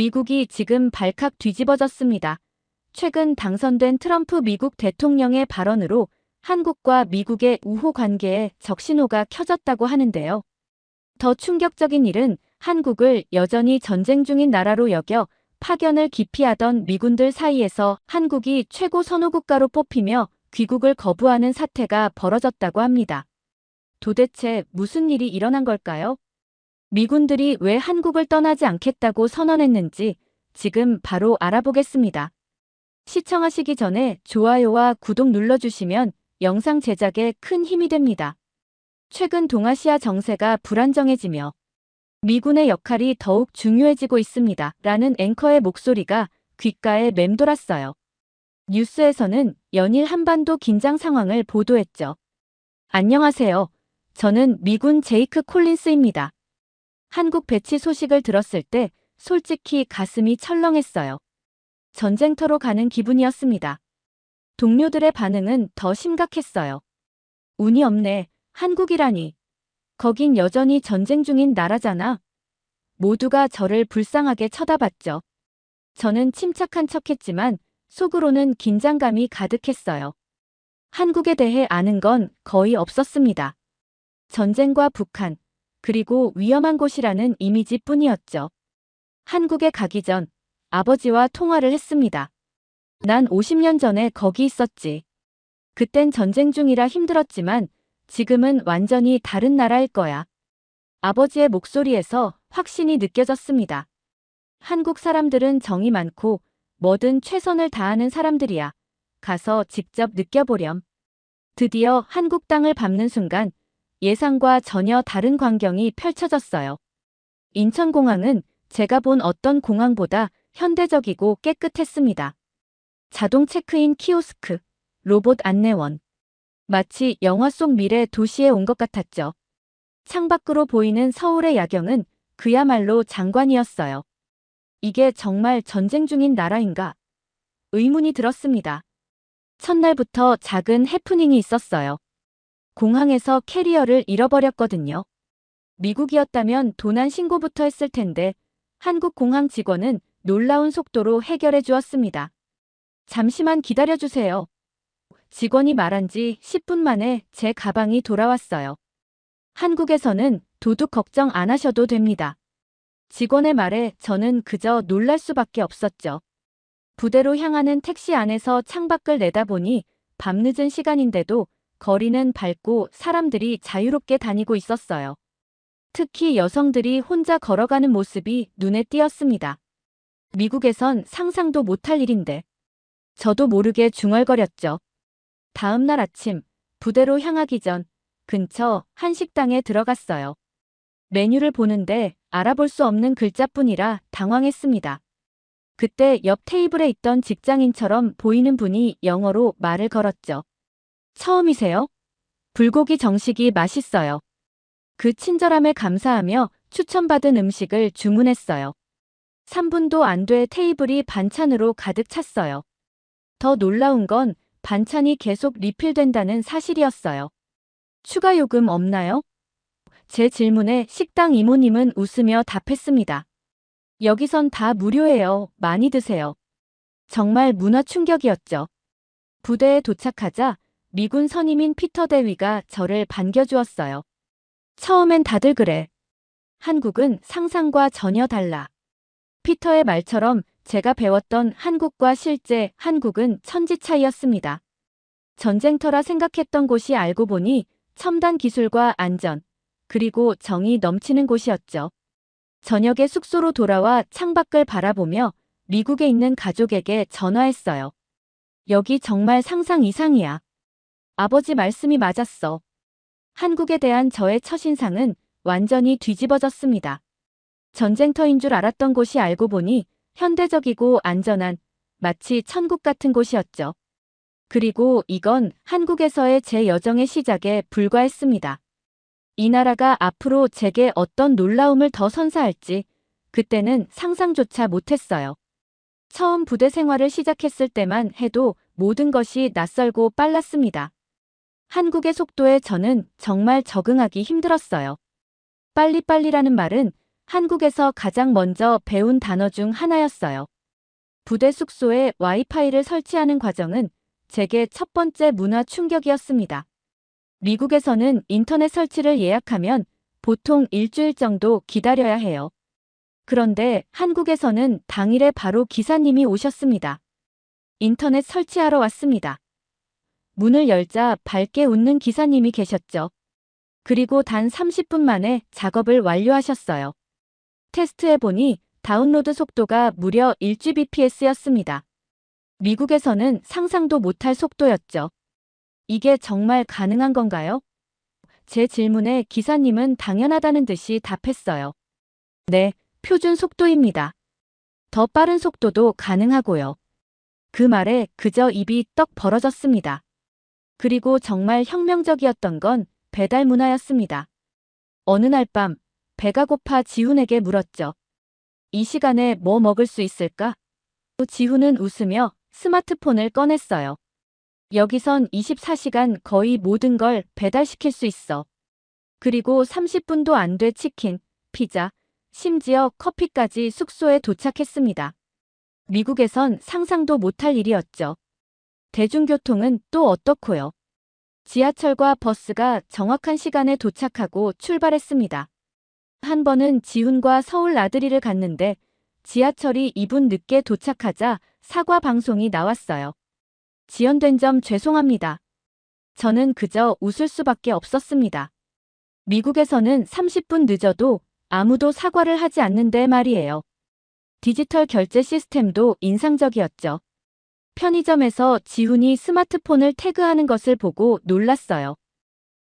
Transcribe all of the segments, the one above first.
미국이 지금 발칵 뒤집어졌습니다. 최근 당선된 트럼프 미국 대통령의 발언으로 한국과 미국의 우호 관계에 적신호가 켜졌다고 하는데요. 더 충격적인 일은 한국을 여전히 전쟁 중인 나라로 여겨 파견을 기피하던 미군들 사이에서 한국이 최고 선호국가로 뽑히며 귀국을 거부하는 사태가 벌어졌다고 합니다. 도대체 무슨 일이 일어난 걸까요? 미군들이 왜 한국을 떠나지 않겠다고 선언했는지 지금 바로 알아보겠습니다. 시청하시기 전에 좋아요와 구독 눌러주시면 영상 제작에 큰 힘이 됩니다. 최근 동아시아 정세가 불안정해지며 미군의 역할이 더욱 중요해지고 있습니다. 라는 앵커의 목소리가 귓가에 맴돌았어요. 뉴스에서는 연일 한반도 긴장 상황을 보도했죠. 안녕하세요. 저는 미군 제이크 콜린스입니다. 한국 배치 소식을 들었을 때 솔직히 가슴이 철렁했어요. 전쟁터로 가는 기분이었습니다. 동료들의 반응은 더 심각했어요. 운이 없네. 한국이라니. 거긴 여전히 전쟁 중인 나라잖아. 모두가 저를 불쌍하게 쳐다봤죠. 저는 침착한 척했지만 속으로는 긴장감이 가득했어요. 한국에 대해 아는 건 거의 없었습니다. 전쟁과 북한, 그리고 위험한 곳이라는 이미지뿐이었죠. 한국에 가기 전 아버지와 통화를 했습니다. 난 50년 전에 거기 있었지. 그땐 전쟁 중이라 힘들었지만 지금은 완전히 다른 나라일 거야. 아버지의 목소리에서 확신이 느껴졌습니다. 한국 사람들은 정이 많고 뭐든 최선을 다하는 사람들이야. 가서 직접 느껴보렴. 드디어 한국 땅을 밟는 순간 예상과 전혀 다른 광경이 펼쳐졌어요. 인천공항은 제가 본 어떤 공항보다 현대적이고 깨끗했습니다. 자동 체크인 키오스크, 로봇 안내원. 마치 영화 속 미래 도시에 온 것 같았죠. 창밖으로 보이는 서울의 야경은 그야말로 장관이었어요. 이게 정말 전쟁 중인 나라인가? 의문이 들었습니다. 첫날부터 작은 해프닝이 있었어요. 공항에서 캐리어를 잃어버렸거든요. 미국이었다면 도난 신고부터 했을 텐데 한국 공항 직원은 놀라운 속도로 해결해 주었습니다. 잠시만 기다려주세요. 직원이 말한 지 10분 만에 제 가방이 돌아왔어요. 한국에서는 도둑 걱정 안 하셔도 됩니다. 직원의 말에 저는 그저 놀랄 수밖에 없었죠. 부대로 향하는 택시 안에서 창밖을 내다보니 밤늦은 시간인데도 거리는 밝고 사람들이 자유롭게 다니고 있었어요. 특히 여성들이 혼자 걸어가는 모습이 눈에 띄었습니다. 미국에선 상상도 못할 일인데. 저도 모르게 중얼거렸죠. 다음 날 아침, 부대로 향하기 전 근처 한 식당에 들어갔어요. 메뉴를 보는데 알아볼 수 없는 글자뿐이라 당황했습니다. 그때 옆 테이블에 있던 직장인처럼 보이는 분이 영어로 말을 걸었죠. 처음이세요? 불고기 정식이 맛있어요. 그 친절함에 감사하며 추천받은 음식을 주문했어요. 3분도 안 돼 테이블이 반찬으로 가득 찼어요. 더 놀라운 건 반찬이 계속 리필된다는 사실이었어요. 추가 요금 없나요? 제 질문에 식당 이모님은 웃으며 답했습니다. 여기선 다 무료예요. 많이 드세요. 정말 문화 충격이었죠. 부대에 도착하자 미군 선임인 피터 대위가 저를 반겨주었어요. 처음엔 다들 그래. 한국은 상상과 전혀 달라. 피터의 말처럼 제가 배웠던 한국과 실제 한국은 천지 차이였습니다. 전쟁터라 생각했던 곳이 알고 보니 첨단 기술과 안전, 그리고 정이 넘치는 곳이었죠. 저녁에 숙소로 돌아와 창밖을 바라보며 미국에 있는 가족에게 전화했어요. 여기 정말 상상 이상이야. 아버지 말씀이 맞았어. 한국에 대한 저의 첫인상은 완전히 뒤집어졌습니다. 전쟁터인 줄 알았던 곳이 알고 보니 현대적이고 안전한 마치 천국 같은 곳이었죠. 그리고 이건 한국에서의 제 여정의 시작에 불과했습니다. 이 나라가 앞으로 제게 어떤 놀라움을 더 선사할지 그때는 상상조차 못했어요. 처음 부대 생활을 시작했을 때만 해도 모든 것이 낯설고 빨랐습니다. 한국의 속도에 저는 정말 적응하기 힘들었어요. 빨리빨리라는 말은 한국에서 가장 먼저 배운 단어 중 하나였어요. 부대 숙소에 와이파이를 설치하는 과정은 제게 첫 번째 문화 충격이었습니다. 미국에서는 인터넷 설치를 예약하면 보통 일주일 정도 기다려야 해요. 그런데 한국에서는 당일에 바로 기사님이 오셨습니다. 인터넷 설치하러 왔습니다. 문을 열자 밝게 웃는 기사님이 계셨죠. 그리고 단 30분 만에 작업을 완료하셨어요. 테스트해보니 다운로드 속도가 무려 1Gbps였습니다. 미국에서는 상상도 못할 속도였죠. 이게 정말 가능한 건가요? 제 질문에 기사님은 당연하다는 듯이 답했어요. 네, 표준 속도입니다. 더 빠른 속도도 가능하고요. 그 말에 그저 입이 떡 벌어졌습니다. 그리고 정말 혁명적이었던 건 배달 문화였습니다. 어느 날 밤, 배가 고파 지훈에게 물었죠. 이 시간에 뭐 먹을 수 있을까? 지훈은 웃으며 스마트폰을 꺼냈어요. 여기선 24시간 거의 모든 걸 배달시킬 수 있어. 그리고 30분도 안 돼 치킨, 피자, 심지어 커피까지 숙소에 도착했습니다. 미국에선 상상도 못할 일이었죠. 대중교통은 또 어떻고요? 지하철과 버스가 정확한 시간에 도착하고 출발했습니다. 한 번은 지훈과 서울 나들이를 갔는데 지하철이 2분 늦게 도착하자 사과 방송이 나왔어요. 지연된 점 죄송합니다. 저는 그저 웃을 수밖에 없었습니다. 미국에서는 30분 늦어도 아무도 사과를 하지 않는데 말이에요. 디지털 결제 시스템도 인상적이었죠. 편의점에서 지훈이 스마트폰을 태그하는 것을 보고 놀랐어요.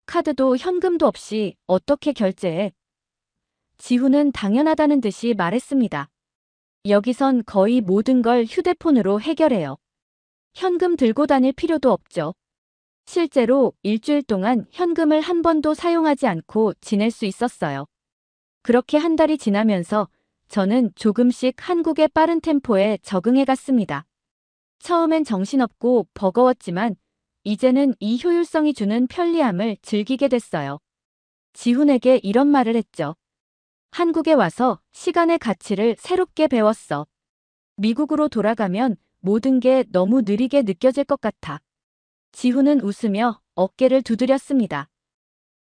카드도 현금도 없이 어떻게 결제해? 지훈은 당연하다는 듯이 말했습니다. 여기선 거의 모든 걸 휴대폰으로 해결해요. 현금 들고 다닐 필요도 없죠. 실제로 일주일 동안 현금을 한 번도 사용하지 않고 지낼 수 있었어요. 그렇게 한 달이 지나면서 저는 조금씩 한국의 빠른 템포에 적응해 갔습니다. 처음엔 정신없고 버거웠지만 이제는 이 효율성이 주는 편리함을 즐기게 됐어요. 지훈에게 이런 말을 했죠. 한국에 와서 시간의 가치를 새롭게 배웠어. 미국으로 돌아가면 모든 게 너무 느리게 느껴질 것 같아. 지훈은 웃으며 어깨를 두드렸습니다.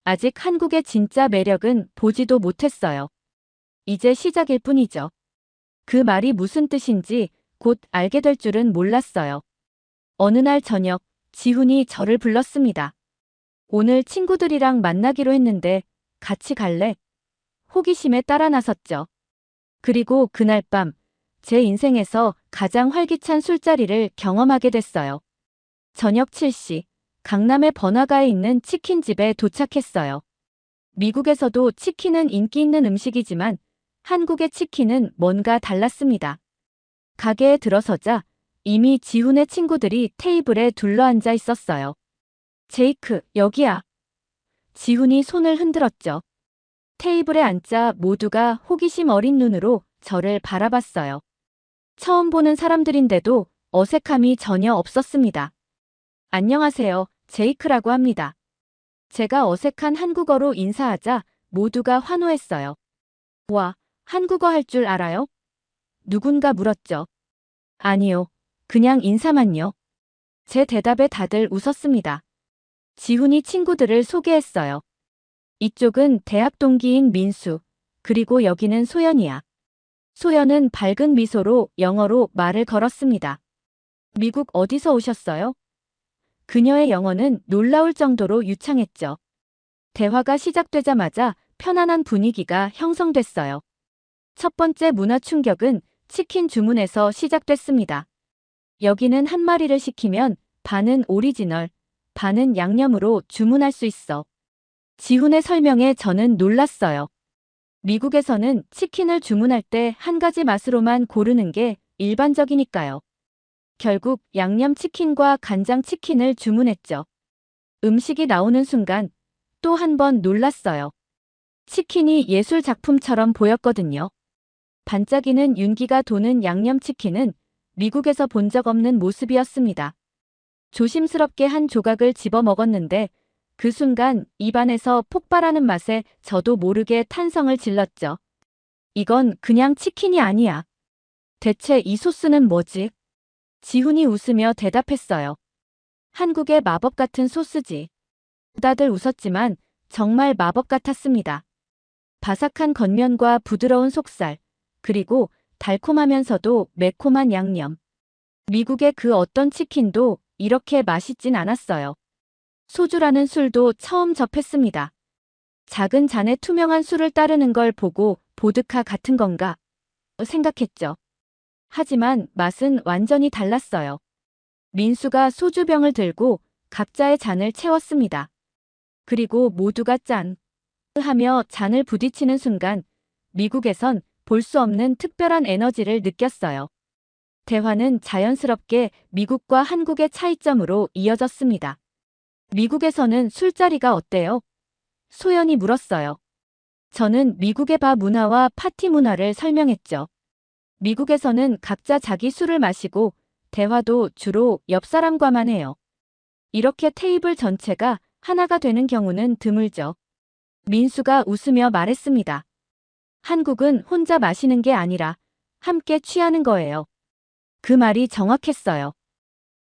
아직 한국의 진짜 매력은 보지도 못했어요. 이제 시작일 뿐이죠. 그 말이 무슨 뜻인지 곧 알게 될 줄은 몰랐어요. 어느 날 저녁, 지훈이 저를 불렀습니다. 오늘 친구들이랑 만나기로 했는데 같이 갈래? 호기심에 따라 나섰죠. 그리고 그날 밤, 제 인생에서 가장 활기찬 술자리를 경험하게 됐어요. 저녁 7시, 강남의 번화가에 있는 치킨집에 도착했어요. 미국에서도 치킨은 인기 있는 음식이지만 한국의 치킨은 뭔가 달랐습니다. 가게에 들어서자 이미 지훈의 친구들이 테이블에 둘러앉아 있었어요. 제이크, 여기야. 지훈이 손을 흔들었죠. 테이블에 앉자 모두가 호기심 어린 눈으로 저를 바라봤어요. 처음 보는 사람들인데도 어색함이 전혀 없었습니다. 안녕하세요, 제이크라고 합니다. 제가 어색한 한국어로 인사하자 모두가 환호했어요. 와, 한국어 할 줄 알아요? 누군가 물었죠. 아니요, 그냥 인사만요. 제 대답에 다들 웃었습니다. 지훈이 친구들을 소개했어요. 이쪽은 대학 동기인 민수, 그리고 여기는 소연이야. 소연은 밝은 미소로 영어로 말을 걸었습니다. 미국 어디서 오셨어요? 그녀의 영어는 놀라울 정도로 유창했죠. 대화가 시작되자마자 편안한 분위기가 형성됐어요. 첫 번째 문화 충격은 치킨 주문에서 시작됐습니다. 여기는 한 마리를 시키면 반은 오리지널, 반은 양념으로 주문할 수 있어. 지훈의 설명에 저는 놀랐어요. 미국에서는 치킨을 주문할 때 한 가지 맛으로만 고르는 게 일반적이니까요. 결국 양념치킨과 간장치킨을 주문했죠. 음식이 나오는 순간 또 한 번 놀랐어요. 치킨이 예술 작품처럼 보였거든요. 반짝이는 윤기가 도는 양념치킨은 미국에서 본 적 없는 모습이었습니다. 조심스럽게 한 조각을 집어 먹었는데 그 순간 입안에서 폭발하는 맛에 저도 모르게 탄성을 질렀죠. 이건 그냥 치킨이 아니야. 대체 이 소스는 뭐지? 지훈이 웃으며 대답했어요. 한국의 마법 같은 소스지. 다들 웃었지만 정말 마법 같았습니다. 바삭한 겉면과 부드러운 속살, 그리고 달콤하면서도 매콤한 양념. 미국의 그 어떤 치킨도 이렇게 맛있진 않았어요. 소주라는 술도 처음 접했습니다. 작은 잔에 투명한 술을 따르는 걸 보고 보드카 같은 건가 생각했죠. 하지만 맛은 완전히 달랐어요. 민수가 소주병을 들고 각자의 잔을 채웠습니다. 그리고 모두가 짠 하며 잔을 부딪히는 순간 미국에선 볼 수 없는 특별한 에너지를 느꼈어요. 대화는 자연스럽게 미국과 한국의 차이점으로 이어졌습니다. 미국에서는 술자리가 어때요? 소연이 물었어요. 저는 미국의 바 문화와 파티 문화를 설명했죠. 미국에서는 각자 자기 술을 마시고 대화도 주로 옆 사람과만 해요. 이렇게 테이블 전체가 하나가 되는 경우는 드물죠. 민수가 웃으며 말했습니다. 한국은 혼자 마시는 게 아니라 함께 취하는 거예요. 그 말이 정확했어요.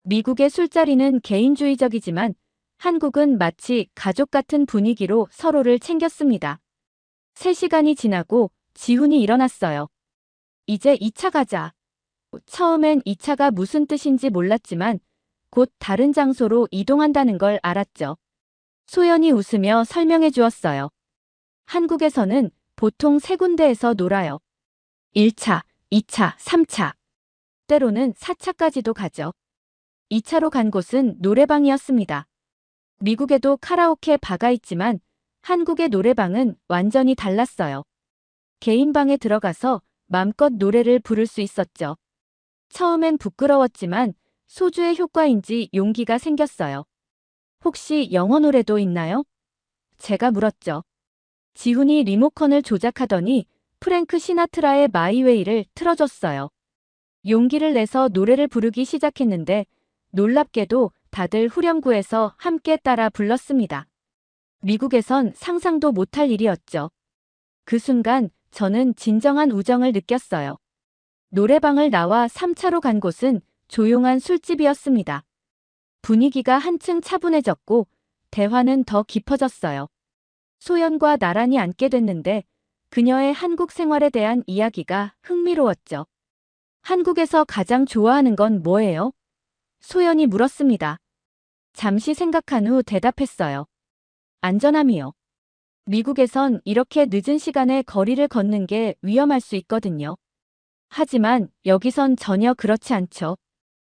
미국의 술자리는 개인주의적이지만 한국은 마치 가족 같은 분위기로 서로를 챙겼습니다. 3시간이 지나고 지훈이 일어났어요. 이제 2차 가자. 처음엔 2차가 무슨 뜻인지 몰랐지만 곧 다른 장소로 이동한다는 걸 알았죠. 소연이 웃으며 설명해 주었어요. 한국에서는 보통 3군데에서 놀아요. 1차, 2차, 3차. 때로는 4차까지도 가죠. 2차로 간 곳은 노래방이었습니다. 미국에도 카라오케 바가 있지만 한국의 노래방은 완전히 달랐어요. 개인 방에 들어가서 맘껏 노래를 부를 수 있었죠. 처음엔 부끄러웠지만 소주의 효과인지 용기가 생겼어요. 혹시 영어 노래도 있나요? 제가 물었죠. 지훈이 리모컨을 조작하더니 프랭크 시나트라의 마이웨이를 틀어줬어요. 용기를 내서 노래를 부르기 시작했는데 놀랍게도 다들 후렴구에서 함께 따라 불렀습니다. 미국에선 상상도 못할 일이었죠. 그 순간 저는 진정한 우정을 느꼈어요. 노래방을 나와 3차로 간 곳은 조용한 술집이었습니다. 분위기가 한층 차분해졌고 대화는 더 깊어졌어요. 소연과 나란히 앉게 됐는데 그녀의 한국 생활에 대한 이야기가 흥미로웠죠. 한국에서 가장 좋아하는 건 뭐예요? 소연이 물었습니다. 잠시 생각한 후 대답했어요. 안전함이요. 미국에선 이렇게 늦은 시간에 거리를 걷는 게 위험할 수 있거든요. 하지만 여기선 전혀 그렇지 않죠.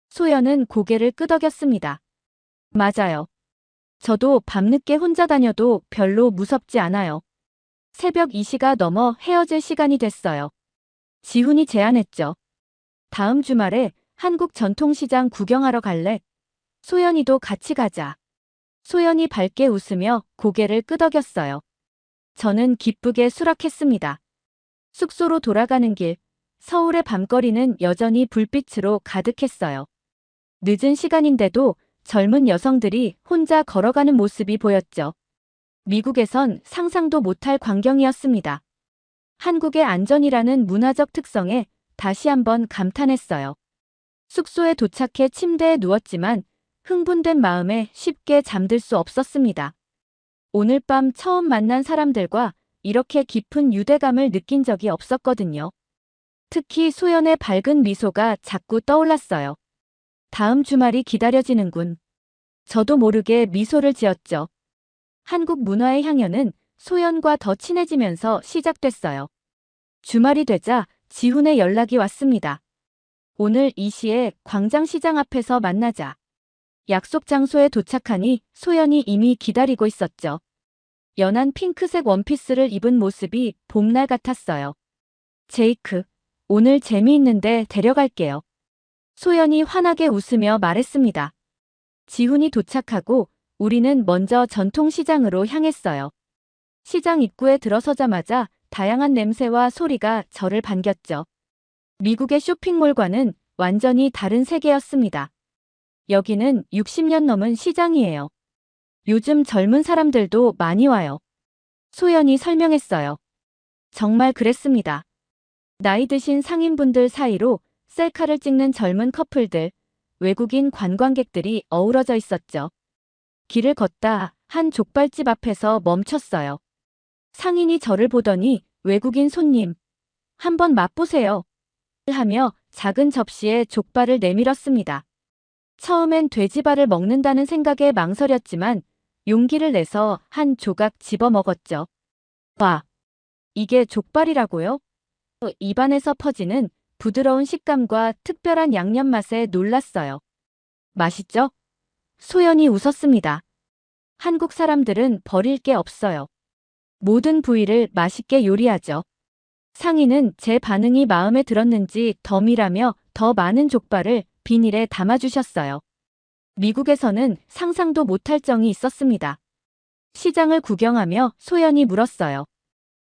소연은 고개를 끄덕였습니다. 맞아요. 저도 밤늦게 혼자 다녀도 별로 무섭지 않아요. 새벽 2시가 넘어 헤어질 시간이 됐어요. 지훈이 제안했죠. 다음 주말에 한국 전통시장 구경하러 갈래? 소연이도 같이 가자. 소연이 밝게 웃으며 고개를 끄덕였어요. 저는 기쁘게 수락했습니다. 숙소로 돌아가는 길, 서울의 밤거리는 여전히 불빛으로 가득했어요. 늦은 시간인데도 젊은 여성들이 혼자 걸어가는 모습이 보였죠. 미국에선 상상도 못할 광경이었습니다. 한국의 안전이라는 문화적 특성에 다시 한번 감탄했어요. 숙소에 도착해 침대에 누웠지만 흥분된 마음에 쉽게 잠들 수 없었습니다. 오늘 밤 처음 만난 사람들과 이렇게 깊은 유대감을 느낀 적이 없었거든요. 특히 소연의 밝은 미소가 자꾸 떠올랐어요. 다음 주말이 기다려지는군. 저도 모르게 미소를 지었죠. 한국 문화의 향연은 소연과 더 친해지면서 시작됐어요. 주말이 되자 지훈의 연락이 왔습니다. 오늘 2시에 광장시장 앞에서 만나자. 약속 장소에 도착하니 소연이 이미 기다리고 있었죠. 연한 핑크색 원피스를 입은 모습이 봄날 같았어요. 제이크, 오늘 재미있는데 데려갈게요. 소연이 환하게 웃으며 말했습니다. 지훈이 도착하고 우리는 먼저 전통시장으로 향했어요. 시장 입구에 들어서자마자 다양한 냄새와 소리가 저를 반겼죠. 미국의 쇼핑몰과는 완전히 다른 세계였습니다. 여기는 60년 넘은 시장이에요. 요즘 젊은 사람들도 많이 와요. 소연이 설명했어요. 정말 그랬습니다. 나이 드신 상인분들 사이로 셀카를 찍는 젊은 커플들, 외국인 관광객들이 어우러져 있었죠. 길을 걷다 한 족발집 앞에서 멈췄어요. 상인이 저를 보더니 외국인 손님, 한번 맛보세요. 하며 작은 접시에 족발을 내밀었습니다. 처음엔 돼지발을 먹는다는 생각에 망설였지만 용기를 내서 한 조각 집어 먹었죠. 와, 이게 족발이라고요? 입안에서 퍼지는 부드러운 식감과 특별한 양념 맛에 놀랐어요. 맛있죠? 소연이 웃었습니다. 한국 사람들은 버릴 게 없어요. 모든 부위를 맛있게 요리하죠. 상인은 제 반응이 마음에 들었는지 덤이라며 더 많은 족발을 비닐에 담아주셨어요. 미국에서는 상상도 못할 정이 있었습니다. 시장을 구경하며 소연이 물었어요.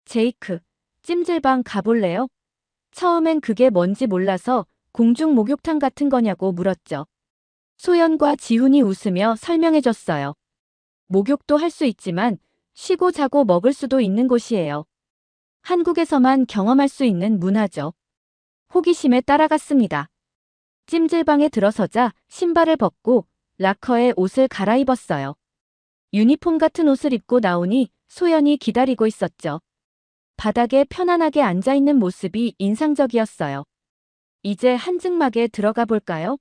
제이크, 찜질방 가볼래요? 처음엔 그게 뭔지 몰라서 공중 목욕탕 같은 거냐고 물었죠. 소연과 지훈이 웃으며 설명해줬어요. 목욕도 할 수 있지만 쉬고 자고 먹을 수도 있는 곳이에요. 한국에서만 경험할 수 있는 문화죠. 호기심에 따라갔습니다. 찜질방에 들어서자 신발을 벗고 락커에 옷을 갈아입었어요. 유니폼 같은 옷을 입고 나오니 소연이 기다리고 있었죠. 바닥에 편안하게 앉아있는 모습이 인상적이었어요. 이제 한증막에 들어가 볼까요?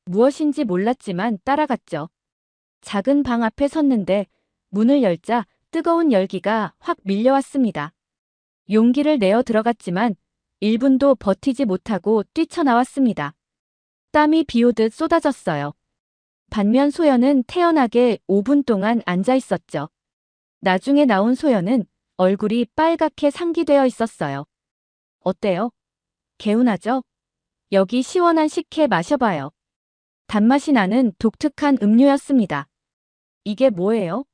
무엇인지 몰랐지만 따라갔죠. 작은 방 앞에 섰는데 문을 열자 뜨거운 열기가 확 밀려왔습니다. 용기를 내어 들어갔지만 1분도 버티지 못하고 뛰쳐나왔습니다. 땀이 비오듯 쏟아졌어요. 반면 소연은 태연하게 5분 동안 앉아 있었죠. 나중에 나온 소연은 얼굴이 빨갛게 상기되어 있었어요. 어때요? 개운하죠? 여기 시원한 식혜 마셔봐요. 단맛이 나는 독특한 음료였습니다. 이게 뭐예요?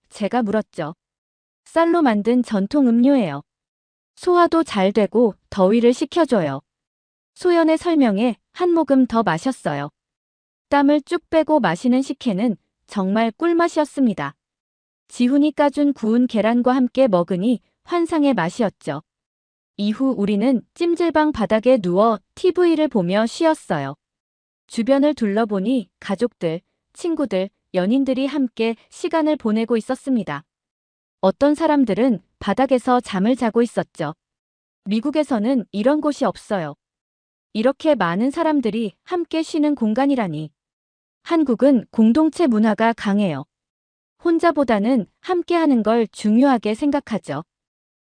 제가 물었죠. 쌀로 만든 전통 음료예요. 소화도 잘 되고 더위를 식혀줘요. 소연의 설명에 한 모금 더 마셨어요. 땀을 쭉 빼고 마시는 식혜는 정말 꿀맛이었습니다. 지훈이 까준 구운 계란과 함께 먹으니 환상의 맛이었죠. 이후 우리는 찜질방 바닥에 누워 TV를 보며 쉬었어요. 주변을 둘러보니 가족들, 친구들, 연인들이 함께 시간을 보내고 있었습니다. 어떤 사람들은 바닥에서 잠을 자고 있었죠. 미국에서는 이런 곳이 없어요. 이렇게 많은 사람들이 함께 쉬는 공간이라니. 한국은 공동체 문화가 강해요. 혼자보다는 함께하는 걸 중요하게 생각하죠.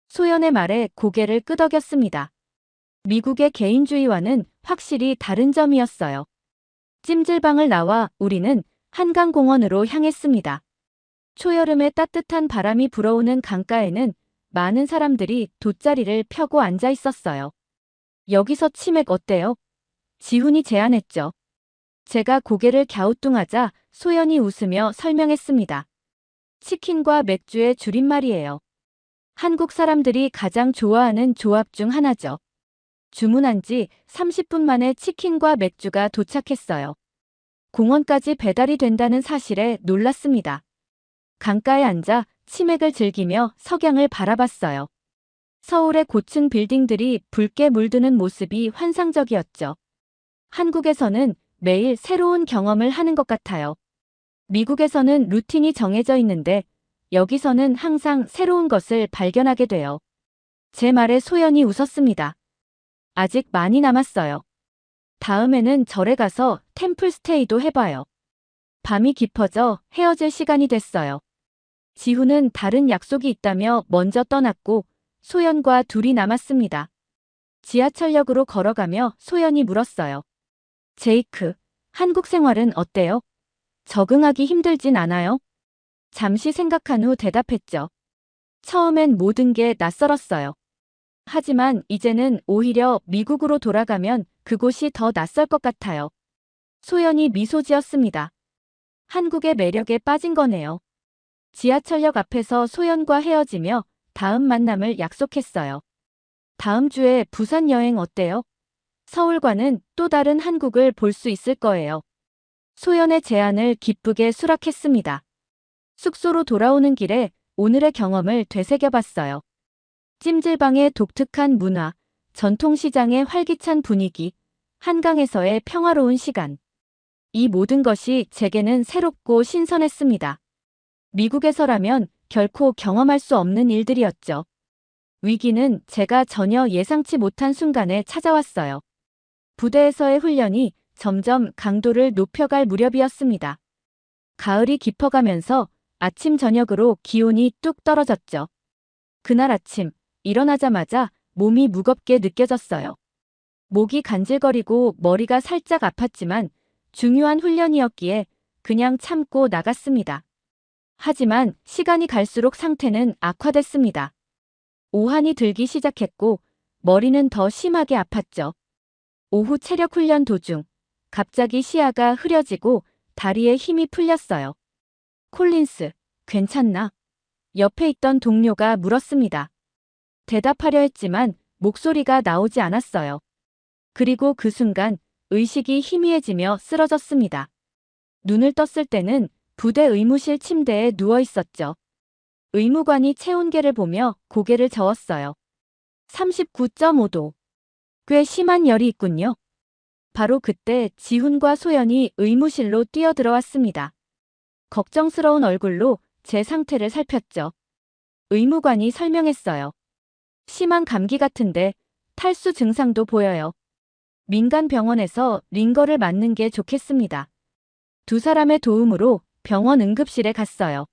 소연의 말에 고개를 끄덕였습니다. 미국의 개인주의와는 확실히 다른 점이었어요. 찜질방을 나와 우리는 한강공원으로 향했습니다. 초여름에 따뜻한 바람이 불어오는 강가에는 많은 사람들이 돗자리를 펴고 앉아 있었어요. 여기서 치맥 어때요? 지훈이 제안했죠. 제가 고개를 갸우뚱하자 소연이 웃으며 설명했습니다. 치킨과 맥주의 줄임말이에요. 한국 사람들이 가장 좋아하는 조합 중 하나죠. 주문한 지 30분 만에 치킨과 맥주가 도착했어요. 공원까지 배달이 된다는 사실에 놀랐습니다. 강가에 앉아 치맥을 즐기며 석양을 바라봤어요. 서울의 고층 빌딩들이 붉게 물드는 모습이 환상적이었죠. 한국에서는 매일 새로운 경험을 하는 것 같아요. 미국에서는 루틴이 정해져 있는데 여기서는 항상 새로운 것을 발견하게 돼요. 제 말에 소연이 웃었습니다. 아직 많이 남았어요. 다음에는 절에 가서 템플스테이도 해봐요. 밤이 깊어져 헤어질 시간이 됐어요. 지훈은 다른 약속이 있다며 먼저 떠났고 소연과 둘이 남았습니다. 지하철역으로 걸어가며 소연이 물었어요. 제이크, 한국 생활은 어때요? 적응하기 힘들진 않아요? 잠시 생각한 후 대답했죠. 처음엔 모든 게 낯설었어요. 하지만 이제는 오히려 미국으로 돌아가면 그곳이 더 낯설 것 같아요. 소연이 미소 지었습니다. 한국의 매력에 빠진 거네요. 지하철역 앞에서 소연과 헤어지며 다음 만남을 약속했어요. 다음 주에 부산 여행 어때요? 서울과는 또 다른 한국을 볼 수 있을 거예요. 소연의 제안을 기쁘게 수락했습니다. 숙소로 돌아오는 길에 오늘의 경험을 되새겨봤어요. 찜질방의 독특한 문화, 전통시장의 활기찬 분위기, 한강에서의 평화로운 시간. 이 모든 것이 제게는 새롭고 신선했습니다. 미국에서라면 결코 경험할 수 없는 일들이었죠. 위기는 제가 전혀 예상치 못한 순간에 찾아왔어요. 부대에서의 훈련이 점점 강도를 높여갈 무렵이었습니다. 가을이 깊어가면서 아침 저녁으로 기온이 뚝 떨어졌죠. 그날 아침 일어나자마자 몸이 무겁게 느껴졌어요. 목이 간질거리고 머리가 살짝 아팠지만 중요한 훈련이었기에 그냥 참고 나갔습니다. 하지만 시간이 갈수록 상태는 악화됐습니다. 오한이 들기 시작했고 머리는 더 심하게 아팠죠. 오후 체력 훈련 도중 갑자기 시야가 흐려지고 다리에 힘이 풀렸어요. 콜린스, 괜찮나? 옆에 있던 동료가 물었습니다. 대답하려 했지만 목소리가 나오지 않았어요. 그리고 그 순간 의식이 희미해지며 쓰러졌습니다. 눈을 떴을 때는 부대 의무실 침대에 누워 있었죠. 의무관이 체온계를 보며 고개를 저었어요. 39.5도. 꽤 심한 열이 있군요. 바로 그때 지훈과 소연이 의무실로 뛰어들어왔습니다. 걱정스러운 얼굴로 제 상태를 살폈죠. 의무관이 설명했어요. 심한 감기 같은데 탈수 증상도 보여요. 민간 병원에서 링거를 맞는 게 좋겠습니다. 두 사람의 도움으로 병원 응급실에 갔어요.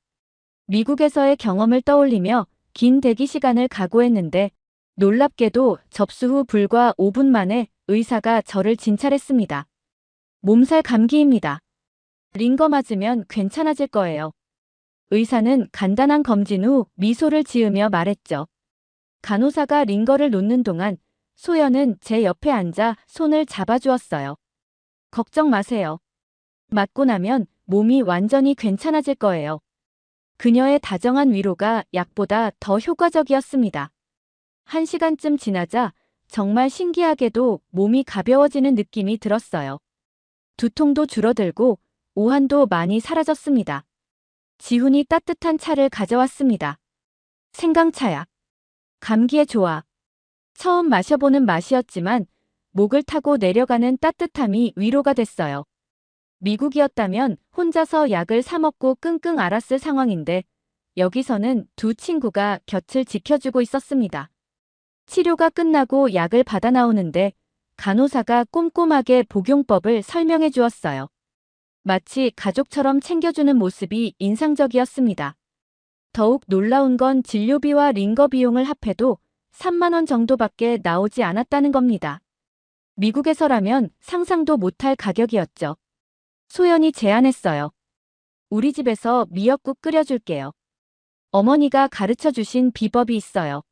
미국에서의 경험을 떠올리며 긴 대기 시간을 각오했는데 놀랍게도 접수 후 불과 5분 만에 의사가 저를 진찰했습니다. 몸살 감기입니다. 링거 맞으면 괜찮아질 거예요. 의사는 간단한 검진 후 미소를 지으며 말했죠. 간호사가 링거를 놓는 동안 소연은 제 옆에 앉아 손을 잡아주었어요. 걱정 마세요. 맞고 나면 몸이 완전히 괜찮아질 거예요. 그녀의 다정한 위로가 약보다 더 효과적이었습니다. 1시간쯤 지나자 정말 신기하게도 몸이 가벼워지는 느낌이 들었어요. 두통도 줄어들고 오한도 많이 사라졌습니다. 지훈이 따뜻한 차를 가져왔습니다. 생강차야. 감기에 좋아. 처음 마셔보는 맛이었지만 목을 타고 내려가는 따뜻함이 위로가 됐어요. 미국이었다면 혼자서 약을 사 먹고 끙끙 앓았을 상황인데 여기서는 두 친구가 곁을 지켜주고 있었습니다. 치료가 끝나고 약을 받아 나오는데 간호사가 꼼꼼하게 복용법을 설명해 주었어요. 마치 가족처럼 챙겨주는 모습이 인상적이었습니다. 더욱 놀라운 건 진료비와 링거 비용을 합해도 3만 원 정도밖에 나오지 않았다는 겁니다. 미국에서라면 상상도 못할 가격이었죠. 소연이 제안했어요. 우리 집에서 미역국 끓여줄게요. 어머니가 가르쳐 주신 비법이 있어요.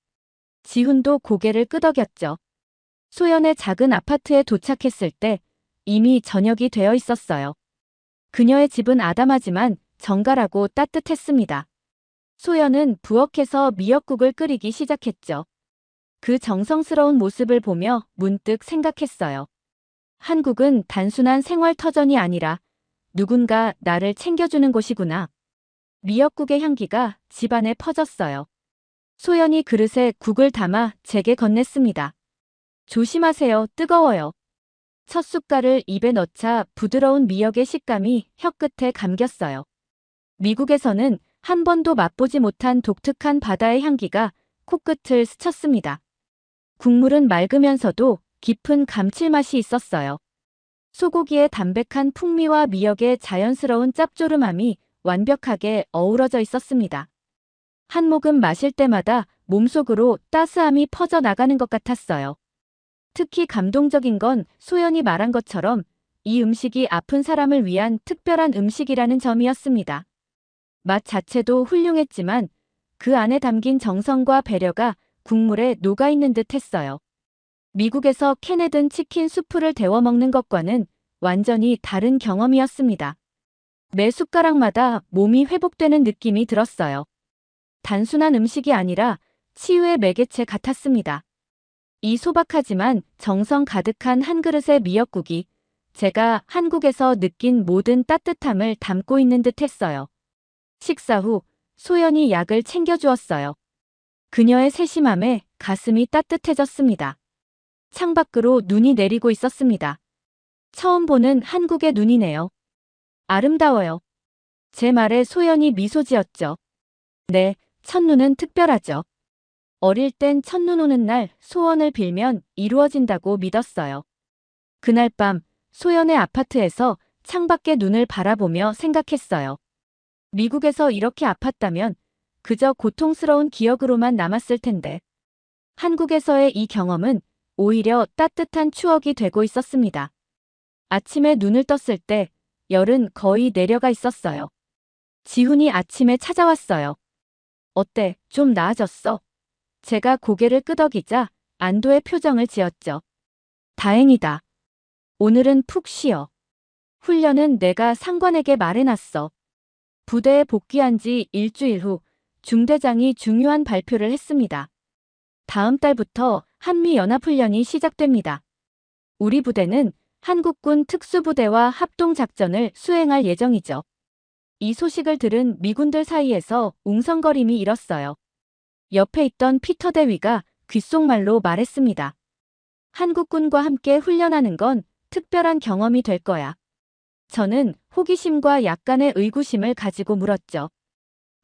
지훈도 고개를 끄덕였죠. 소연의 작은 아파트에 도착했을 때 이미 저녁이 되어 있었어요. 그녀의 집은 아담하지만 정갈하고 따뜻했습니다. 소연은 부엌에서 미역국을 끓이기 시작했죠. 그 정성스러운 모습을 보며 문득 생각했어요. 한국은 단순한 생활터전이 아니라 누군가 나를 챙겨주는 곳이구나. 미역국의 향기가 집안에 퍼졌어요. 소연이 그릇에 국을 담아 제게 건넸습니다. 조심하세요. 뜨거워요. 첫 숟갈을 입에 넣자 부드러운 미역의 식감이 혀끝에 감겼어요. 미국에서는 한 번도 맛보지 못한 독특한 바다의 향기가 코끝을 스쳤습니다. 국물은 맑으면서도 깊은 감칠맛이 있었어요. 소고기의 담백한 풍미와 미역의 자연스러운 짭조름함이 완벽하게 어우러져 있었습니다. 한 모금 마실 때마다 몸속으로 따스함이 퍼져나가는 것 같았어요. 특히 감동적인 건 소연이 말한 것처럼 이 음식이 아픈 사람을 위한 특별한 음식이라는 점이었습니다. 맛 자체도 훌륭했지만 그 안에 담긴 정성과 배려가 국물에 녹아있는 듯 했어요. 미국에서 캐내든 치킨 수프를 데워 먹는 것과는 완전히 다른 경험이었습니다. 매 숟가락마다 몸이 회복되는 느낌이 들었어요. 단순한 음식이 아니라 치유의 매개체 같았습니다. 이 소박하지만 정성 가득한 한 그릇의 미역국이 제가 한국에서 느낀 모든 따뜻함을 담고 있는 듯 했어요. 식사 후 소연이 약을 챙겨주었어요. 그녀의 세심함에 가슴이 따뜻해졌습니다. 창밖으로 눈이 내리고 있었습니다. 처음 보는 한국의 눈이네요. 아름다워요. 제 말에 소연이 미소 지었죠. 네, 첫눈은 특별하죠. 어릴 땐 첫눈 오는 날 소원을 빌면 이루어진다고 믿었어요. 그날 밤 소연의 아파트에서 창밖의 눈을 바라보며 생각했어요. 미국에서 이렇게 아팠다면 그저 고통스러운 기억으로만 남았을 텐데. 한국에서의 이 경험은 오히려 따뜻한 추억이 되고 있었습니다. 아침에 눈을 떴을 때 열은 거의 내려가 있었어요. 지훈이 아침에 찾아왔어요. 어때? 좀 나아졌어? 제가 고개를 끄덕이자 안도의 표정을 지었죠. 다행이다. 오늘은 푹 쉬어. 훈련은 내가 상관에게 말해놨어. 부대에 복귀한 지 일주일 후 중대장이 중요한 발표를 했습니다. 다음 달부터 한미연합훈련이 시작됩니다. 우리 부대는 한국군 특수부대와 합동작전을 수행할 예정이죠. 이 소식을 들은 미군들 사이에서 웅성거림이 일었어요. 옆에 있던 피터 대위가 귓속말로 말했습니다. 한국군과 함께 훈련하는 건 특별한 경험이 될 거야. 저는 호기심과 약간의 의구심을 가지고 물었죠.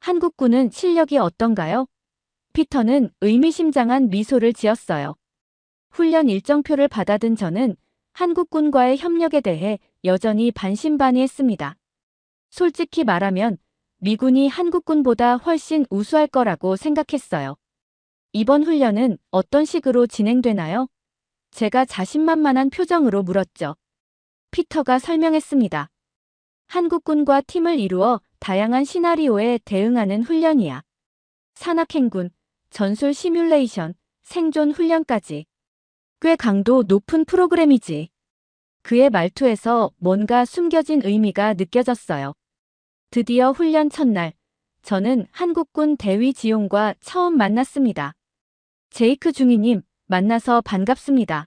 한국군은 실력이 어떤가요? 피터는 의미심장한 미소를 지었어요. 훈련 일정표를 받아든 저는 한국군과의 협력에 대해 여전히 반신반의했습니다. 솔직히 말하면 미군이 한국군보다 훨씬 우수할 거라고 생각했어요. 이번 훈련은 어떤 식으로 진행되나요? 제가 자신만만한 표정으로 물었죠. 피터가 설명했습니다. 한국군과 팀을 이루어 다양한 시나리오에 대응하는 훈련이야. 산악행군, 전술 시뮬레이션, 생존 훈련까지. 꽤 강도 높은 프로그램이지. 그의 말투에서 뭔가 숨겨진 의미가 느껴졌어요. 드디어 훈련 첫날, 저는 한국군 대위 지용과 처음 만났습니다. 제이크 중위님, 만나서 반갑습니다.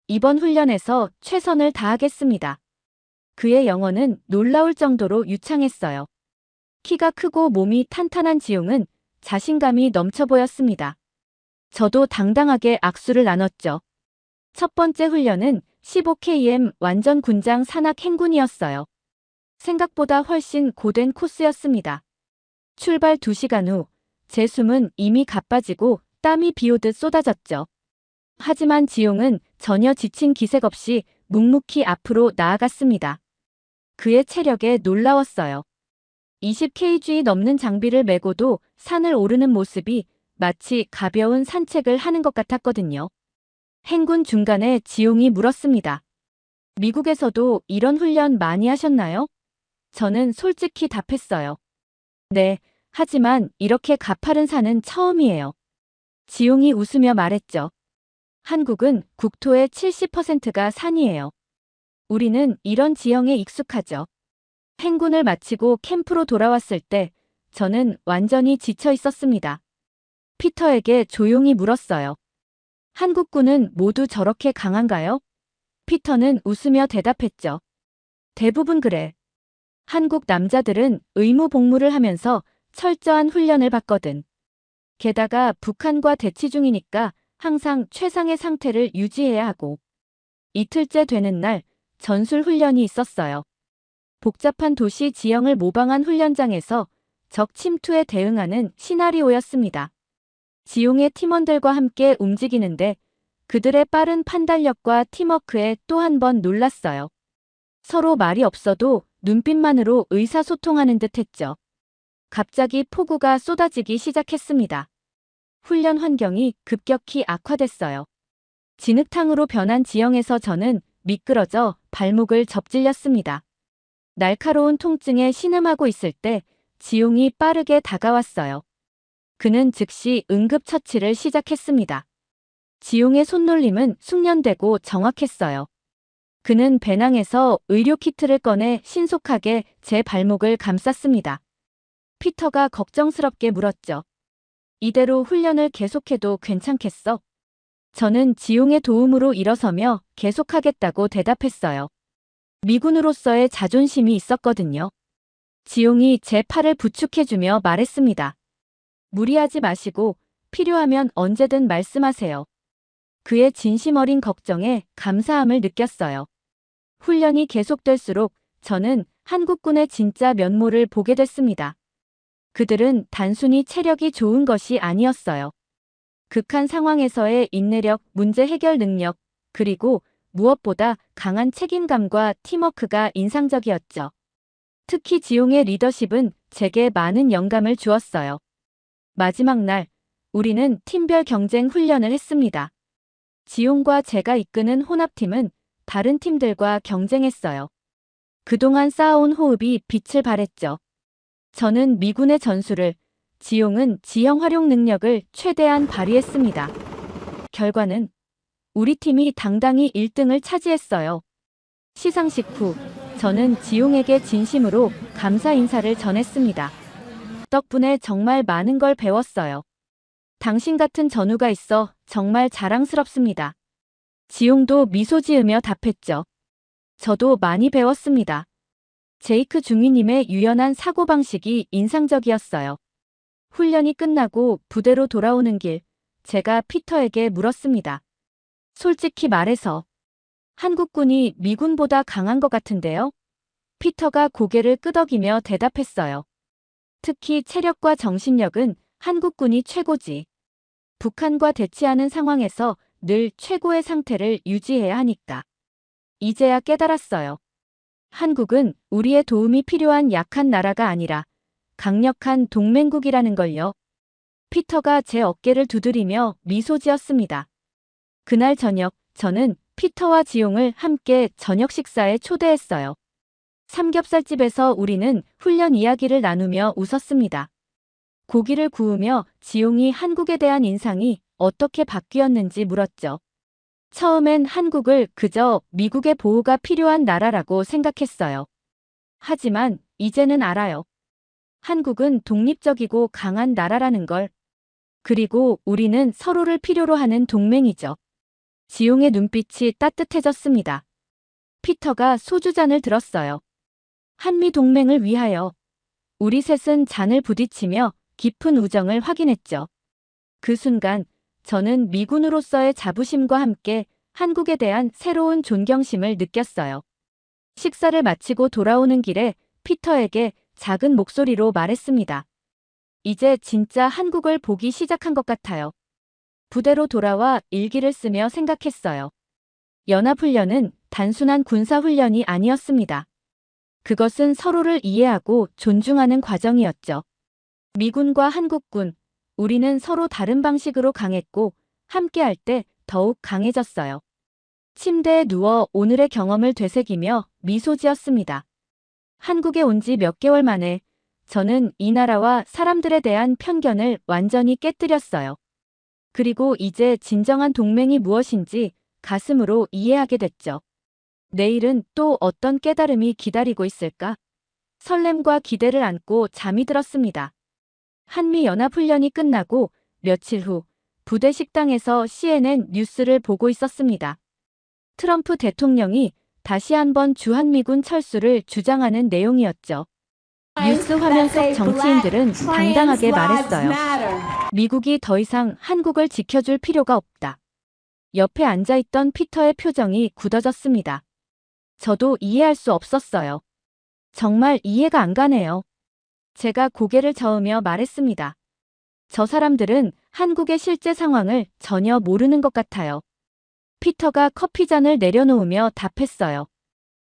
이번 훈련에서 최선을 다하겠습니다. 그의 영어는 놀라울 정도로 유창했어요. 키가 크고 몸이 탄탄한 지용은 자신감이 넘쳐 보였습니다. 저도 당당하게 악수를 나눴죠. 첫 번째 훈련은 15km 완전 군장 산악 행군이었어요. 생각보다 훨씬 고된 코스였습니다. 출발 2시간 후 제 숨은 이미 가빠지고 땀이 비오듯 쏟아졌죠. 하지만 지용은 전혀 지친 기색 없이 묵묵히 앞으로 나아갔습니다. 그의 체력에 놀라웠어요. 20kg 넘는 장비를 메고도 산을 오르는 모습이 마치 가벼운 산책을 하는 것 같았거든요. 행군 중간에 지용이 물었습니다. 미국에서도 이런 훈련 많이 하셨나요? 저는 솔직히 답했어요. 네, 하지만 이렇게 가파른 산은 처음이에요. 지용이 웃으며 말했죠. 한국은 국토의 70%가 산이에요. 우리는 이런 지형에 익숙하죠. 행군을 마치고 캠프로 돌아왔을 때 저는 완전히 지쳐 있었습니다. 피터에게 조용히 물었어요. 한국군은 모두 저렇게 강한가요? 피터는 웃으며 대답했죠. 대부분 그래. 한국 남자들은 의무 복무를 하면서 철저한 훈련을 받거든. 게다가 북한과 대치 중이니까 항상 최상의 상태를 유지해야 하고. 이틀째 되는 날 전술 훈련이 있었어요. 복잡한 도시 지형을 모방한 훈련장에서 적 침투에 대응하는 시나리오였습니다. 지용의 팀원들과 함께 움직이는데 그들의 빠른 판단력과 팀워크에 또 한 번 놀랐어요. 서로 말이 없어도 눈빛만으로 의사소통하는 듯 했죠. 갑자기 폭우가 쏟아지기 시작했습니다. 훈련 환경이 급격히 악화됐어요. 진흙탕으로 변한 지형에서 저는 미끄러져 발목을 접질렸습니다. 날카로운 통증에 신음하고 있을 때 지용이 빠르게 다가왔어요. 그는 즉시 응급처치를 시작했습니다. 지용의 손놀림은 숙련되고 정확했어요. 그는 배낭에서 의료키트를 꺼내 신속하게 제 발목을 감쌌습니다. 피터가 걱정스럽게 물었죠. 이대로 훈련을 계속해도 괜찮겠어? 저는 지용의 도움으로 일어서며 계속하겠다고 대답했어요. 미군으로서의 자존심이 있었거든요. 지용이 제 팔을 부축해주며 말했습니다. 무리하지 마시고 필요하면 언제든 말씀하세요. 그의 진심 어린 걱정에 감사함을 느꼈어요. 훈련이 계속될수록 저는 한국군의 진짜 면모를 보게 됐습니다. 그들은 단순히 체력이 좋은 것이 아니었어요. 극한 상황에서의 인내력, 문제 해결 능력, 그리고 무엇보다 강한 책임감과 팀워크가 인상적이었죠. 특히 지용의 리더십은 제게 많은 영감을 주었어요. 마지막 날, 우리는 팀별 경쟁 훈련을 했습니다. 지용과 제가 이끄는 혼합팀은 다른 팀들과 경쟁했어요. 그동안 쌓아온 호흡이 빛을 발했죠. 저는 미군의 전술을, 지용은 지형 활용 능력을 최대한 발휘했습니다. 결과는 우리 팀이 당당히 1등을 차지했어요. 시상식 후 저는 지용에게 진심으로 감사 인사를 전했습니다. 덕분에 정말 많은 걸 배웠어요. 당신 같은 전우가 있어 정말 자랑스럽습니다. 지용도 미소 지으며 답했죠. 저도 많이 배웠습니다. 제이크 중위님의 유연한 사고방식이 인상적이었어요. 훈련이 끝나고 부대로 돌아오는 길, 제가 피터에게 물었습니다. 솔직히 말해서 한국군이 미군보다 강한 것 같은데요? 피터가 고개를 끄덕이며 대답했어요. 특히 체력과 정신력은 한국군이 최고지. 북한과 대치하는 상황에서 늘 최고의 상태를 유지해야 하니까. 이제야 깨달았어요. 한국은 우리의 도움이 필요한 약한 나라가 아니라 강력한 동맹국이라는 걸요. 피터가 제 어깨를 두드리며 미소 지었습니다. 그날 저녁, 저는 피터와 지용을 함께 저녁 식사에 초대했어요. 삼겹살집에서 우리는 훈련 이야기를 나누며 웃었습니다. 고기를 구우며 지용이 한국에 대한 인상이 어떻게 바뀌었는지 물었죠. 처음엔 한국을 그저 미국의 보호가 필요한 나라라고 생각했어요. 하지만 이제는 알아요. 한국은 독립적이고 강한 나라라는 걸. 그리고 우리는 서로를 필요로 하는 동맹이죠. 지용의 눈빛이 따뜻해졌습니다. 피터가 소주잔을 들었어요. 한미 동맹을 위하여. 우리 셋은 잔을 부딪히며 깊은 우정을 확인했죠. 그 순간 저는 미군으로서의 자부심과 함께 한국에 대한 새로운 존경심을 느꼈어요. 식사를 마치고 돌아오는 길에 피터에게 작은 목소리로 말했습니다. 이제 진짜 한국을 보기 시작한 것 같아요. 부대로 돌아와 일기를 쓰며 생각했어요. 연합훈련은 단순한 군사훈련이 아니었습니다. 그것은 서로를 이해하고 존중하는 과정이었죠. 미군과 한국군, 우리는 서로 다른 방식으로 강했고 함께할 때 더욱 강해졌어요. 침대에 누워 오늘의 경험을 되새기며 미소 지었습니다. 한국에 온 지 몇 개월 만에 저는 이 나라와 사람들에 대한 편견을 완전히 깨뜨렸어요. 그리고 이제 진정한 동맹이 무엇인지 가슴으로 이해하게 됐죠. 내일은 또 어떤 깨달음이 기다리고 있을까? 설렘과 기대를 안고 잠이 들었습니다. 한미연합훈련이 끝나고 며칠 후 부대 식당에서 CNN 뉴스를 보고 있었습니다. 트럼프 대통령이 다시 한번 주한미군 철수를 주장하는 내용이었죠. 뉴스 화면 속 정치인들은 당당하게 말했어요. 미국이 더 이상 한국을 지켜줄 필요가 없다. 옆에 앉아있던 피터의 표정이 굳어졌습니다. 저도 이해할 수 없었어요. 정말 이해가 안 가네요. 제가 고개를 저으며 말했습니다. 저 사람들은 한국의 실제 상황을 전혀 모르는 것 같아요. 피터가 커피잔을 내려놓으며 답했어요.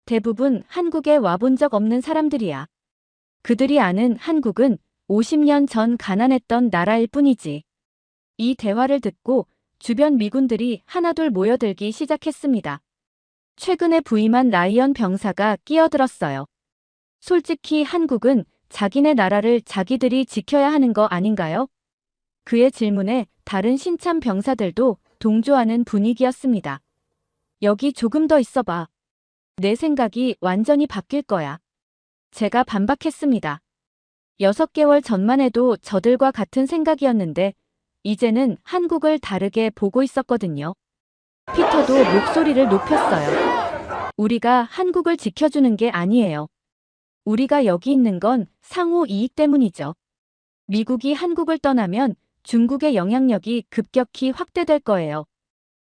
대부분 한국에 와본 적 없는 사람들이야. 그들이 아는 한국은 50년 전 가난했던 나라일 뿐이지. 이 대화를 듣고 주변 미군들이 하나둘 모여들기 시작했습니다. 최근에 부임한 라이언 병사가 끼어들었어요. 솔직히 한국은 자기네 나라를 자기들이 지켜야 하는 거 아닌가요? 그의 질문에 다른 신참 병사들도 동조하는 분위기였습니다. 여기 조금 더 있어봐. 내 생각이 완전히 바뀔 거야. 제가 반박했습니다. 6개월 전만 해도 저들과 같은 생각이었는데 이제는 한국을 다르게 보고 있었거든요. 피터도 목소리를 높였어요. 우리가 한국을 지켜주는 게 아니에요. 우리가 여기 있는 건 상호 이익 때문이죠. 미국이 한국을 떠나면 중국의 영향력이 급격히 확대될 거예요.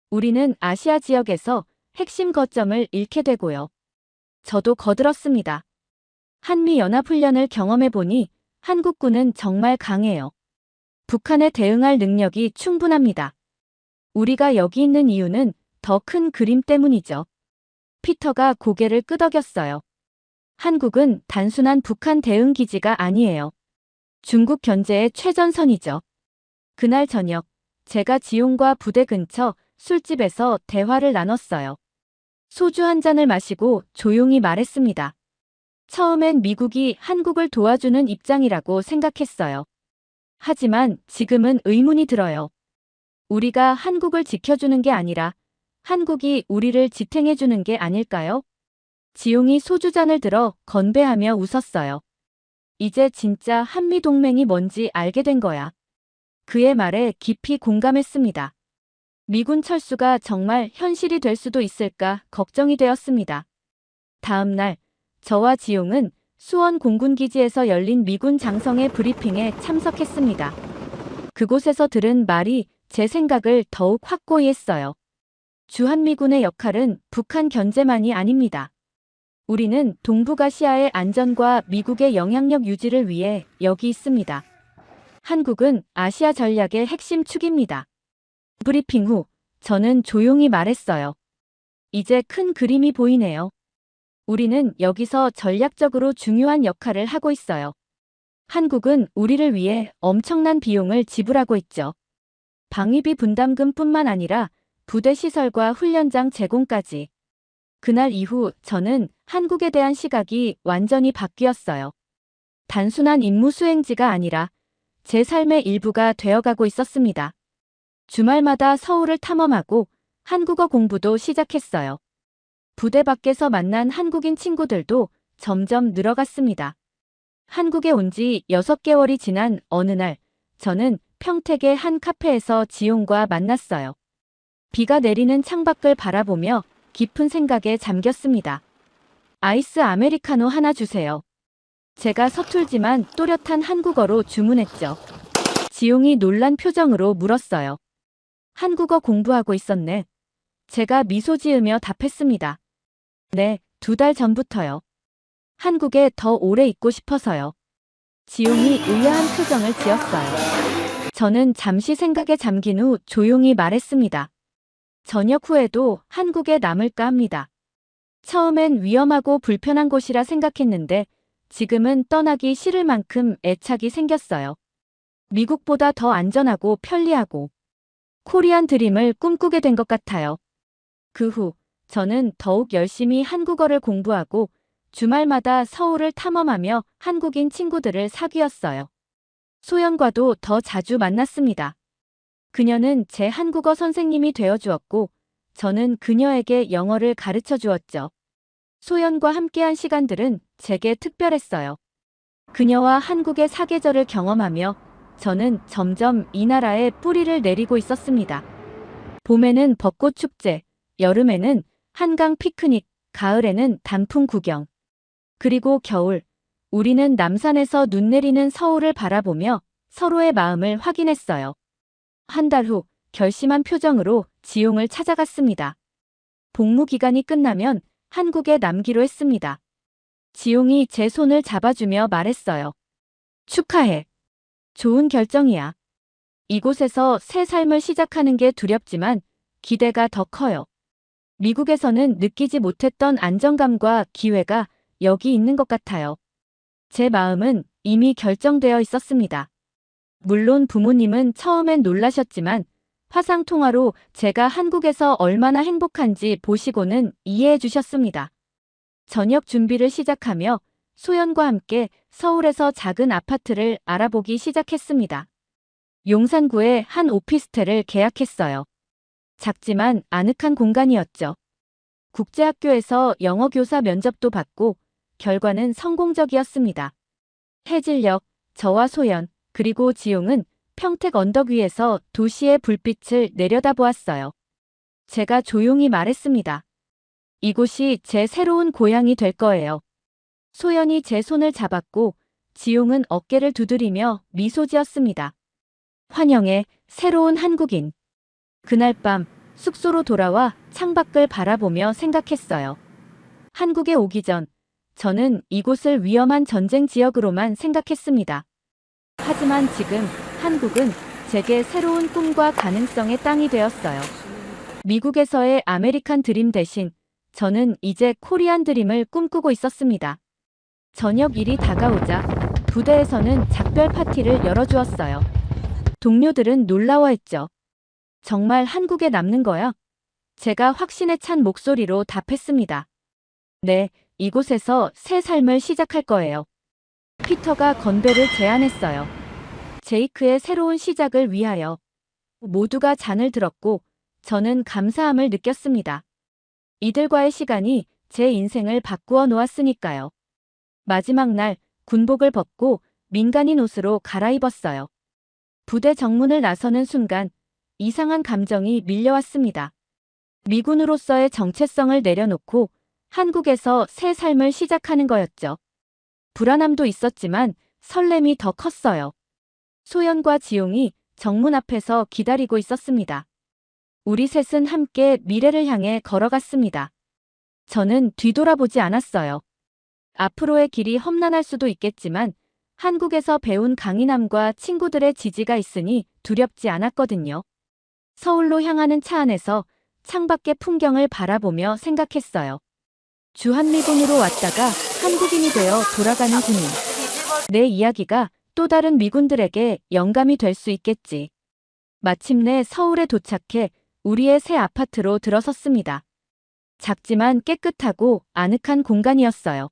우리는 아시아 지역에서 핵심 거점을 잃게 되고요. 저도 거들었습니다. 한미연합훈련을 경험해보니 한국군은 정말 강해요. 북한에 대응할 능력이 충분합니다. 우리가 여기 있는 이유는 더 큰 그림 때문이죠. 피터가 고개를 끄덕였어요. 한국은 단순한 북한 대응 기지가 아니에요. 중국 견제의 최전선이죠. 그날 저녁, 제가 지용과 부대 근처 술집에서 대화를 나눴어요. 소주 한 잔을 마시고 조용히 말했습니다. 처음엔 미국이 한국을 도와주는 입장이라고 생각했어요. 하지만 지금은 의문이 들어요. 우리가 한국을 지켜주는 게 아니라 한국이 우리를 지탱해주는 게 아닐까요? 지용이 소주잔을 들어 건배하며 웃었어요. 이제 진짜 한미동맹이 뭔지 알게 된 거야. 그의 말에 깊이 공감했습니다. 미군 철수가 정말 현실이 될 수도 있을까 걱정이 되었습니다. 다음 날, 저와 지용은 수원 공군기지에서 열린 미군 장성의 브리핑에 참석했습니다. 그곳에서 들은 말이 제 생각을 더욱 확고히 했어요. 주한미군의 역할은 북한 견제만이 아닙니다. 우리는 동북아시아의 안전과 미국의 영향력 유지를 위해 여기 있습니다. 한국은 아시아 전략의 핵심 축입니다. 브리핑 후 저는 조용히 말했어요. 이제 큰 그림이 보이네요. 우리는 여기서 전략적으로 중요한 역할을 하고 있어요. 한국은 우리를 위해 엄청난 비용을 지불하고 있죠. 방위비 분담금뿐만 아니라 부대 시설과 훈련장 제공까지. 그날 이후 저는 한국에 대한 시각이 완전히 바뀌었어요. 단순한 임무 수행지가 아니라 제 삶의 일부가 되어가고 있었습니다. 주말마다 서울을 탐험하고 한국어 공부도 시작했어요. 부대 밖에서 만난 한국인 친구들도 점점 늘어갔습니다. 한국에 온 지 6개월이 지난 어느 날, 저는 평택의 한 카페에서 지용과 만났어요. 비가 내리는 창밖을 바라보며 깊은 생각에 잠겼습니다. 아이스 아메리카노 하나 주세요. 제가 서툴지만 또렷한 한국어로 주문했죠. 지용이 놀란 표정으로 물었어요. 한국어 공부하고 있었네. 제가 미소 지으며 답했습니다. 네, 2달 전부터요. 한국에 더 오래 있고 싶어서요. 지용이 의아한 표정을 지었어요. 저는 잠시 생각에 잠긴 후 조용히 말했습니다. 저녁 후에도 한국에 남을까 합니다. 처음엔 위험하고 불편한 곳이라 생각했는데 지금은 떠나기 싫을 만큼 애착이 생겼어요. 미국보다 더 안전하고 편리하고 코리안 드림을 꿈꾸게 된 것 같아요. 그 후 저는 더욱 열심히 한국어를 공부하고 주말마다 서울을 탐험하며 한국인 친구들을 사귀었어요. 소연과도 더 자주 만났습니다. 그녀는 제 한국어 선생님이 되어주었고 저는 그녀에게 영어를 가르쳐 주었죠. 소연과 함께한 시간들은 제게 특별했어요. 그녀와 한국의 사계절을 경험하며 저는 점점 이 나라에 뿌리를 내리고 있었습니다. 봄에는 벚꽃 축제, 여름에는 한강 피크닉, 가을에는 단풍 구경. 그리고 겨울, 우리는 남산에서 눈 내리는 서울을 바라보며 서로의 마음을 확인했어요. 한 달 후 결심한 표정으로 지용을 찾아갔습니다. 복무 기간이 끝나면 한국에 남기로 했습니다. 지용이 제 손을 잡아주며 말했어요. 축하해. 좋은 결정이야. 이곳에서 새 삶을 시작하는 게 두렵지만 기대가 더 커요. 미국에서는 느끼지 못했던 안정감과 기회가 여기 있는 것 같아요. 제 마음은 이미 결정되어 있었습니다. 물론 부모님은 처음엔 놀라셨지만 화상통화로 제가 한국에서 얼마나 행복한지 보시고는 이해해 주셨습니다. 저녁 준비를 시작하며 소연과 함께 서울에서 작은 아파트를 알아보기 시작했습니다. 용산구의 한 오피스텔을 계약했어요. 작지만 아늑한 공간이었죠. 국제학교에서 영어 교사 면접도 받고 결과는 성공적이었습니다. 해질녘, 저와 소연, 그리고 지용은 평택 언덕 위에서 도시의 불빛을 내려다보았어요. 제가 조용히 말했습니다. 이곳이 제 새로운 고향이 될 거예요. 소연이 제 손을 잡았고 지용은 어깨를 두드리며 미소 지었습니다. 환영해, 새로운 한국인. 그날 밤 숙소로 돌아와 창밖을 바라보며 생각했어요. 한국에 오기 전 저는 이곳을 위험한 전쟁 지역으로만 생각했습니다. 하지만 지금 한국은 제게 새로운 꿈과 가능성의 땅이 되었어요. 미국에서의 아메리칸 드림 대신 저는 이제 코리안 드림을 꿈꾸고 있었습니다. 저녁 일이 다가오자 부대에서는 작별 파티를 열어주었어요. 동료들은 놀라워했죠. 정말 한국에 남는 거야? 제가 확신에 찬 목소리로 답했습니다. 네, 이곳에서 새 삶을 시작할 거예요. 피터가 건배를 제안했어요. 제이크의 새로운 시작을 위하여. 모두가 잔을 들었고 저는 감사함을 느꼈습니다. 이들과의 시간이 제 인생을 바꾸어 놓았으니까요. 마지막 날 군복을 벗고 민간인 옷으로 갈아입었어요. 부대 정문을 나서는 순간 이상한 감정이 밀려왔습니다. 미군으로서의 정체성을 내려놓고 한국에서 새 삶을 시작하는 거였죠. 불안함도 있었지만 설렘이 더 컸어요. 소연과 지용이 정문 앞에서 기다리고 있었습니다. 우리 셋은 함께 미래를 향해 걸어갔습니다. 저는 뒤돌아보지 않았어요. 앞으로의 길이 험난할 수도 있겠지만 한국에서 배운 강인함과 친구들의 지지가 있으니 두렵지 않았거든요. 서울로 향하는 차 안에서 창밖의 풍경을 바라보며 생각했어요. 주한미군으로 왔다가 한국인이 되어 돌아가는 군인. 내 이야기가 또 다른 미군들에게 영감이 될 수 있겠지. 마침내 서울에 도착해 우리의 새 아파트로 들어섰습니다. 작지만 깨끗하고 아늑한 공간이었어요.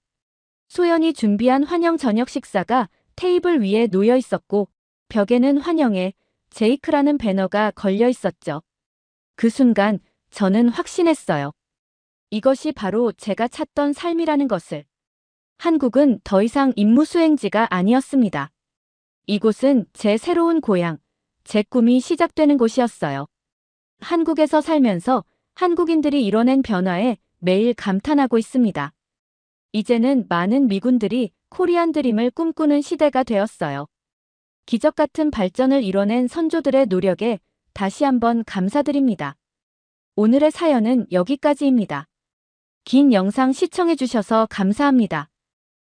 소연이 준비한 환영 저녁 식사가 테이블 위에 놓여 있었고 벽에는 환영해 제이크라는 배너가 걸려 있었죠. 그 순간 저는 확신했어요. 이것이 바로 제가 찾던 삶이라는 것을. 한국은 더 이상 임무 수행지가 아니었습니다. 이곳은 제 새로운 고향, 제 꿈이 시작되는 곳이었어요. 한국에서 살면서 한국인들이 이뤄낸 변화에 매일 감탄하고 있습니다. 이제는 많은 미군들이 코리안 드림을 꿈꾸는 시대가 되었어요. 기적 같은 발전을 이뤄낸 선조들의 노력에 다시 한번 감사드립니다. 오늘의 사연은 여기까지입니다. 긴 영상 시청해주셔서 감사합니다.